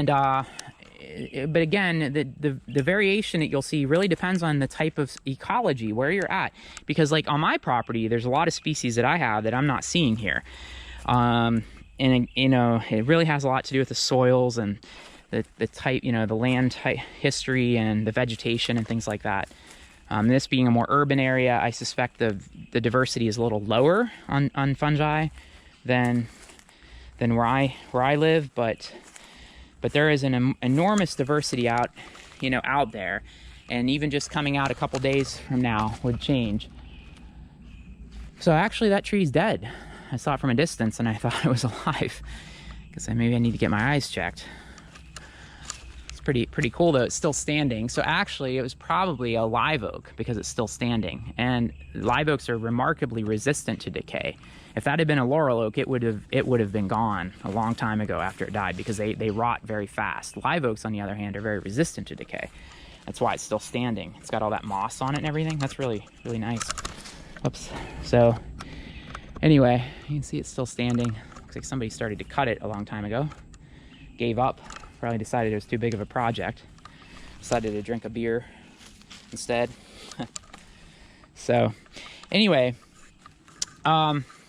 But again, the variation that you'll see really depends on the type of ecology where you're at, because like on my property there's a lot of species that I have that I'm not seeing here, and you know, it really has a lot to do with the soils and the type, you know, the land type history and the vegetation and things like that. This being a more urban area, I suspect the diversity is a little lower on fungi than where I live, but there is an enormous diversity out, you know, out there, and even just coming out a couple days from now would change. So actually that tree's dead. I saw it from a distance and I thought it was alive. Guess maybe I need to get my eyes checked. It's pretty cool though, it's still standing. So actually it was probably a live oak because it's still standing, and live oaks are remarkably resistant to decay. If that had been a laurel oak, it would have been gone a long time ago after it died, because they rot very fast. Live oaks, on the other hand, are very resistant to decay. That's why it's still standing. It's got all that moss on it and everything. That's really nice. Whoops. So anyway, you can see it's still standing. Looks like somebody started to cut it a long time ago. Gave up. Probably decided it was too big of a project. Decided to drink a beer instead. So anyway,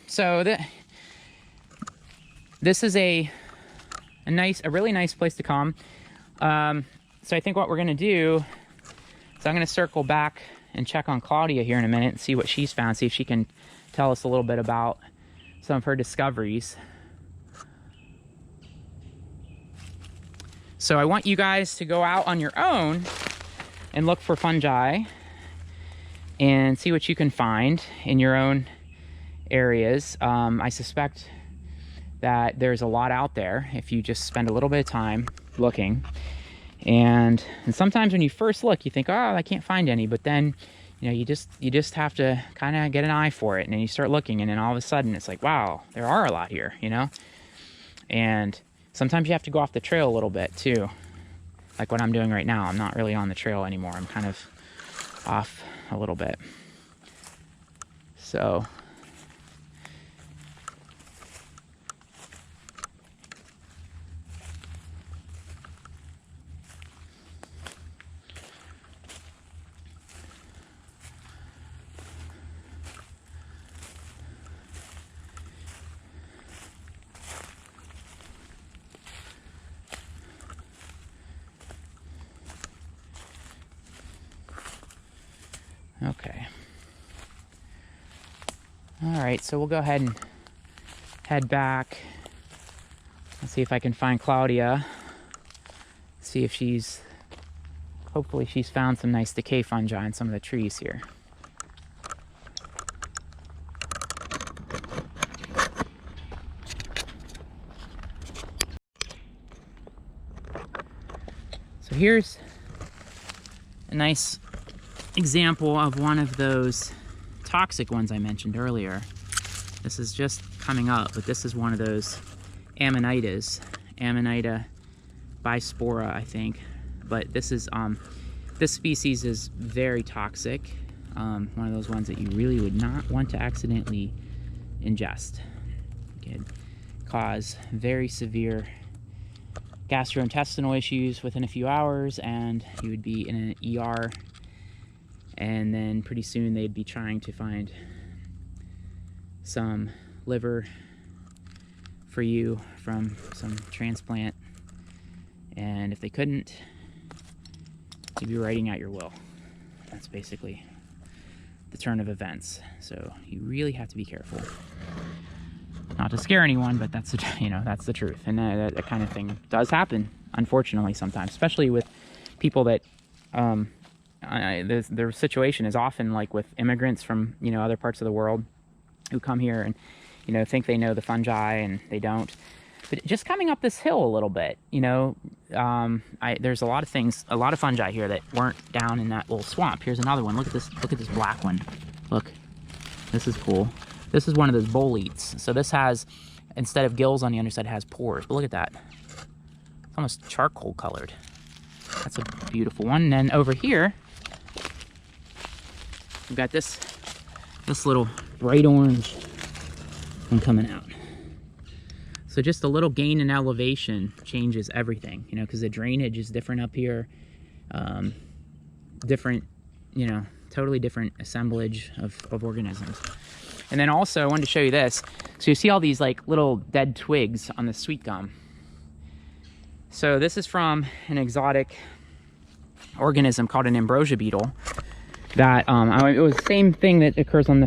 so this is a really nice place to come. So I think what we're gonna do is I'm gonna circle back and check on Claudia here in a minute and see what she's found, see if she can tell us a little bit about some of her discoveries. So I want you guys to go out on your own and look for fungi and see what you can find in your own areas. I suspect that there's a lot out there if you just spend a little bit of time looking. And sometimes when you first look, you think, oh, I can't find any, but then, you know, you just have to kind of get an eye for it, and then you start looking, and then all of a sudden it's like, wow, there are a lot here, you know. And sometimes you have to go off the trail a little bit too, like what I'm doing right now. I'm not really on the trail anymore. I'm kind of off a little bit. So okay. All right, so we'll go ahead and head back. Let's see if I can find Claudia. See if hopefully she's found some nice decay fungi in some of the trees here. So here's a nice example of one of those toxic ones I mentioned earlier. This is just coming up, but this is one of those Amanita bispora, I think. But this is this species is very toxic. One of those ones that you really would not want to accidentally ingest. It could cause very severe gastrointestinal issues within a few hours, and you would be in an ER. And then pretty soon they'd be trying to find some liver for you from some transplant. And if they couldn't, you'd be writing out your will. That's basically the turn of events. So you really have to be careful. Not to scare anyone, but that's the, you know, that's the truth. And that kind of thing does happen, unfortunately, sometimes, especially with people that their situation is often like with immigrants from, you know, other parts of the world who come here and, you know, think they know the fungi and they don't. But just coming up this hill a little bit, you know, there's a lot of things, a lot of fungi here that weren't down in that little swamp. Here's another one. Look at this black one. Look, this is cool. This is one of those boletes. So this has, instead of gills on the underside, it has pores. But look at that. It's almost charcoal colored. That's a beautiful one. And then over here, we've got this little bright orange one coming out. So just a little gain in elevation changes everything, you know, because the drainage is different up here. Different, you know, totally different assemblage of organisms. And then also I wanted to show you this. So you see all these like little dead twigs on the sweet gum. So this is from an exotic organism called an ambrosia beetle. That it was the same thing that occurs on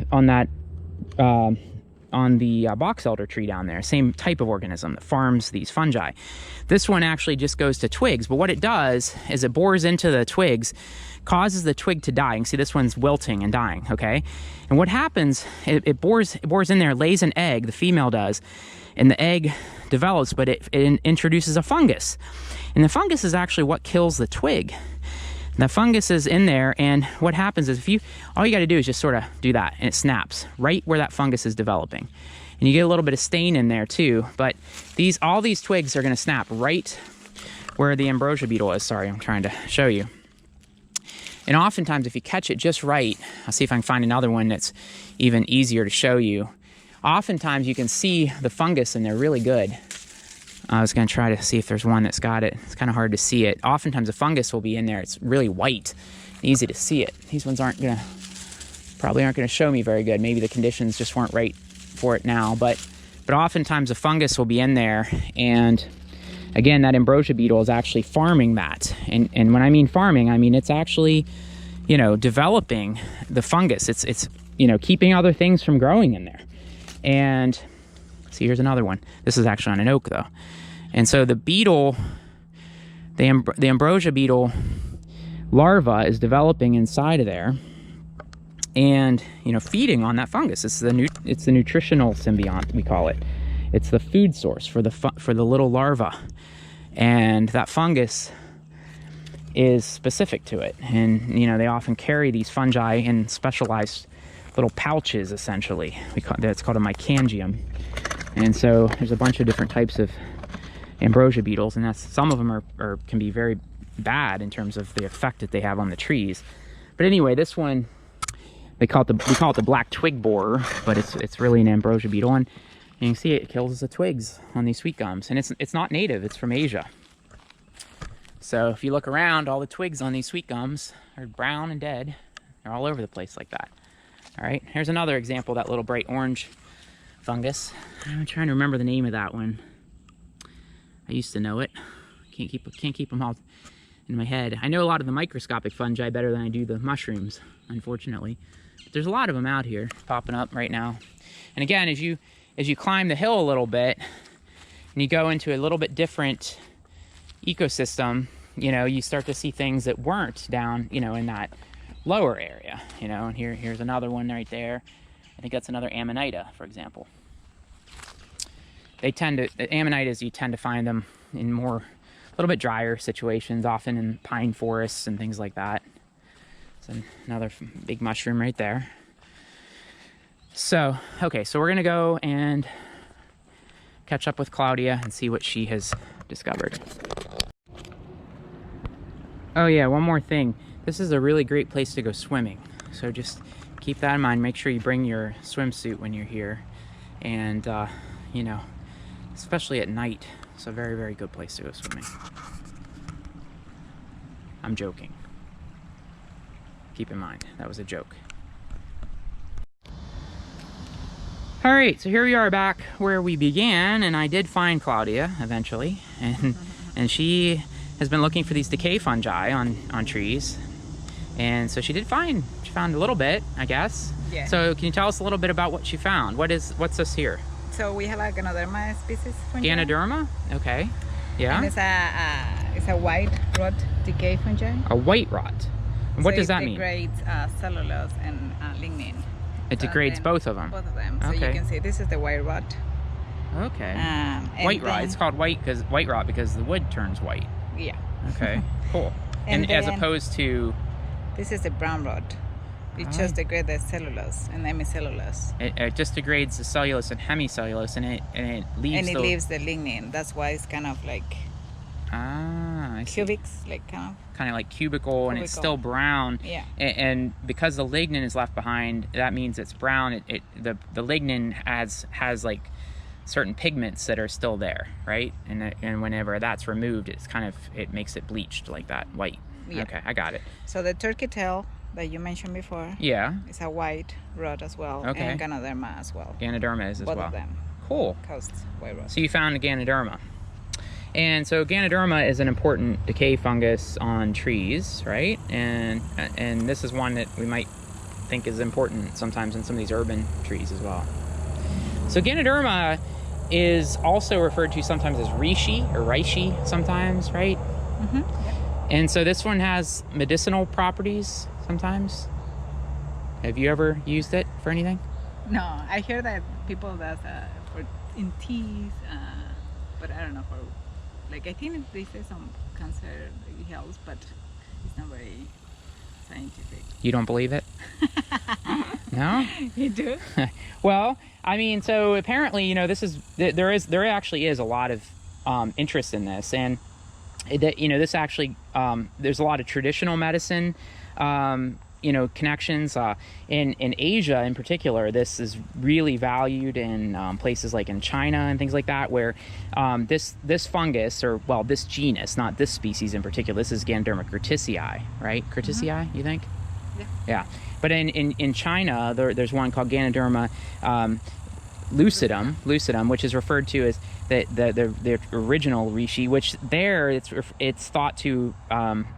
the box elder tree down there. Same type of organism that farms these fungi. This one actually just goes to twigs, but what it does is it bores into the twigs, causes the twig to die. You can see this one's wilting and dying, okay? And what happens, it bores in there, lays an egg, the female does, and the egg develops, but it introduces a fungus. And the fungus is actually what kills the twig. The fungus is in there, and what happens is all you got to do is just sort of do that, and it snaps right where that fungus is developing. And you get a little bit of stain in there too, but all these twigs are going to snap right where the ambrosia beetle is. Sorry, I'm trying to show you. And oftentimes, if you catch it just right, I'll see if I can find another one that's even easier to show you. Oftentimes, you can see the fungus, and they're really good. I was going to try to see if there's one that's got it. It's kind of hard to see it. Oftentimes, the fungus will be in there. It's really white, easy to see it. These ones probably aren't going to show me very good. Maybe the conditions just weren't right for it now. But oftentimes, the fungus will be in there, and again, that ambrosia beetle is actually farming that. And when I mean farming, I mean it's actually, you know, developing the fungus. It's you know, keeping other things from growing in there. And see, here's another one. This is actually on an oak, though. And so the beetle, the ambrosia beetle larva is developing inside of there, and you know, feeding on that fungus. It's the nutritional symbiont, we call it. It's the food source for the little larva, and that fungus is specific to it. And you know, they often carry these fungi in specialized little pouches, essentially. It's called a mycangium. And so there's a bunch of different types of ambrosia beetles, and some of them can be very bad in terms of the effect that they have on the trees. But anyway, this one, we call it the black twig borer, but it's really an ambrosia beetle, and you can see it kills the twigs on these sweet gums. And it's not native, it's from Asia. So if you look around, all the twigs on these sweet gums are brown and dead. They're all over the place like that. All right, here's another example, that little bright orange fungus. I'm trying to remember the name of that one. I used to know it. Can't keep them all in my head. I know a lot of the microscopic fungi better than I do the mushrooms, unfortunately. But there's a lot of them out here popping up right now. And again, as you climb the hill a little bit and you go into a little bit different ecosystem, you know, you start to see things that weren't down, you know, in that lower area, you know. And here's another one right there. I think that's another Amanita, for example. The Amanitas, you tend to find them in a little bit drier situations, often in pine forests and things like that. It's another big mushroom right there. So, okay, so we're gonna go and catch up with Claudia and see what she has discovered. Oh yeah, one more thing. This is a really great place to go swimming. So just keep that in mind. Make sure you bring your swimsuit when you're here. And, you know, especially at night, it's a very, very good place to go swimming. I'm joking. Keep in mind, that was a joke. All right, so here we are back where we began, and I did find Claudia eventually. And she has been looking for these decay fungi on trees. And so she found a little bit, I guess. Yeah. So can you tell us a little bit about what she found? What's this here? So we have a Ganoderma species fungi. Ganoderma? Okay. Yeah. And it's a white rot decay fungi. A white rot. And what does that mean? It degrades cellulose and lignin. It degrades both of them? Both of them. So okay. you can see this is the white rot. Okay. White rot. It's called white rot because the wood turns white. Yeah. Okay. Cool. and as opposed to... This is the brown rot. It just degrades the cellulose and hemicellulose. It just degrades the cellulose and hemicellulose, and it leaves the lignin. That's why it's kind of like cubics, like kind of like cubical, and it's still brown. Yeah. And because the lignin is left behind, that means it's brown. The lignin has like certain pigments that are still there, right? And whenever that's removed, it makes it bleached like that, white. Yeah. Okay, I got it. So the turkey tail that you mentioned before, Yeah. is a white rod as well, Okay. and Ganoderma as well. Ganoderma is as Both well. of them Cool. cause white rod. So you found a Ganoderma. And so Ganoderma is an important decay fungus on trees, right? And this is one that we might think is important sometimes in some of these urban trees as well. So Ganoderma is also referred to sometimes as reishi or reishi sometimes, right? Mm-hmm. Yep. And so this one has medicinal properties sometimes. Have you ever used it for anything? No, I hear that people does for in teas, but I don't know for, like, I think they say some cancer it helps, but it's not very scientific. You don't believe it? No? You do? Well, I mean, so apparently, you know, there actually is a lot of interest in this, and you know, this actually there's a lot of traditional medicine you know, connections in Asia in particular. This is really valued in places like in China and things like that, where this fungus, or well, this genus, not this species in particular, this is Ganoderma curtisii, right? Curtisii, you think? Yeah. Yeah. But in China, there's one called Ganoderma lucidum, which is referred to as the original reishi, which there it's thought to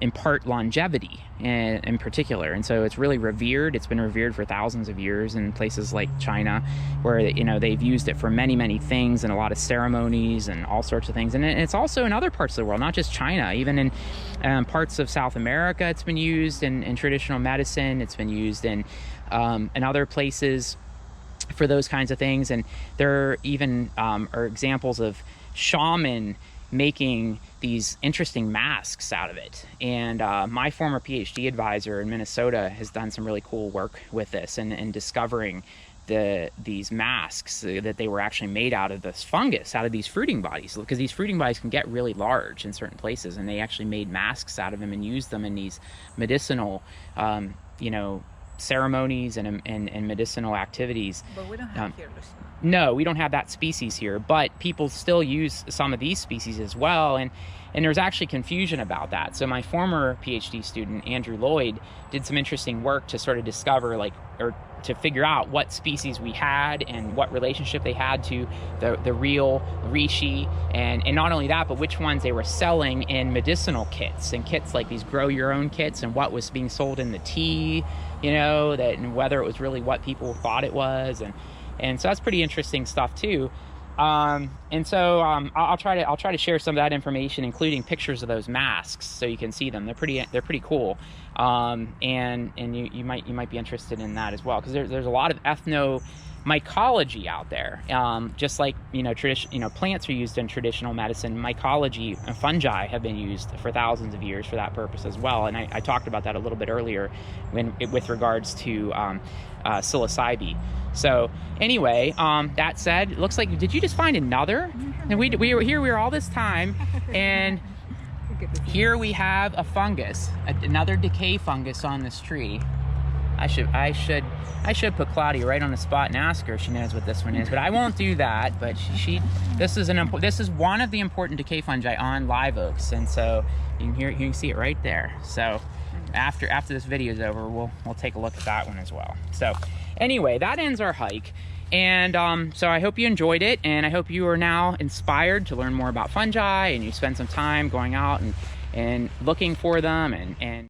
impart longevity in particular, and so it's really revered. It's been revered for thousands of years in places like China, where, you know, they've used it for many things and a lot of ceremonies and all sorts of things. And it's also in other parts of the world, not just China, even in parts of South America. It's been used in traditional medicine. It's been used in other places for those kinds of things. And there even are examples of shaman making these interesting masks out of it. And my former PhD advisor in Minnesota has done some really cool work with this and discovering these masks that they were actually made out of this fungus, out of these fruiting bodies, because these fruiting bodies can get really large in certain places, and they actually made masks out of them and used them in these medicinal you know, ceremonies and medicinal activities. But we don't have here, Lucy. No, we don't have that species here, but people still use some of these species as well, and there's actually confusion about that. So my former PhD student, Andrew Lloyd, did some interesting work to sort of discover, or to figure out what species we had and what relationship they had to the real reishi, and not only that, but which ones they were selling in medicinal kits, and kits like these grow your own kits, and what was being sold in the tea, you know, and whether it was really what people thought it was, and so that's pretty interesting stuff too. And so I'll try to share some of that information, including pictures of those masks, so you can see them. They're pretty cool, and you might be interested in that as well, because there's a lot of ethnomycology out there. Just like, you know, plants are used in traditional medicine. Mycology and fungi have been used for thousands of years for that purpose as well. And I talked about that a little bit earlier with regards to psilocybe. So anyway, that said, it looks like, did you just find another? And we were here, we were all this time, and here we have a fungus, another decay fungus on this tree. I should put Claudia right on the spot and ask her if she knows what this one is, but I won't do that. But this is one of the important decay fungi on live oaks, and so you can see it right there. So after this video is over, we'll take a look at that one as well. So anyway, that ends our hike. And so I hope you enjoyed it, and I hope you are now inspired to learn more about fungi, and you spend some time going out and looking for them and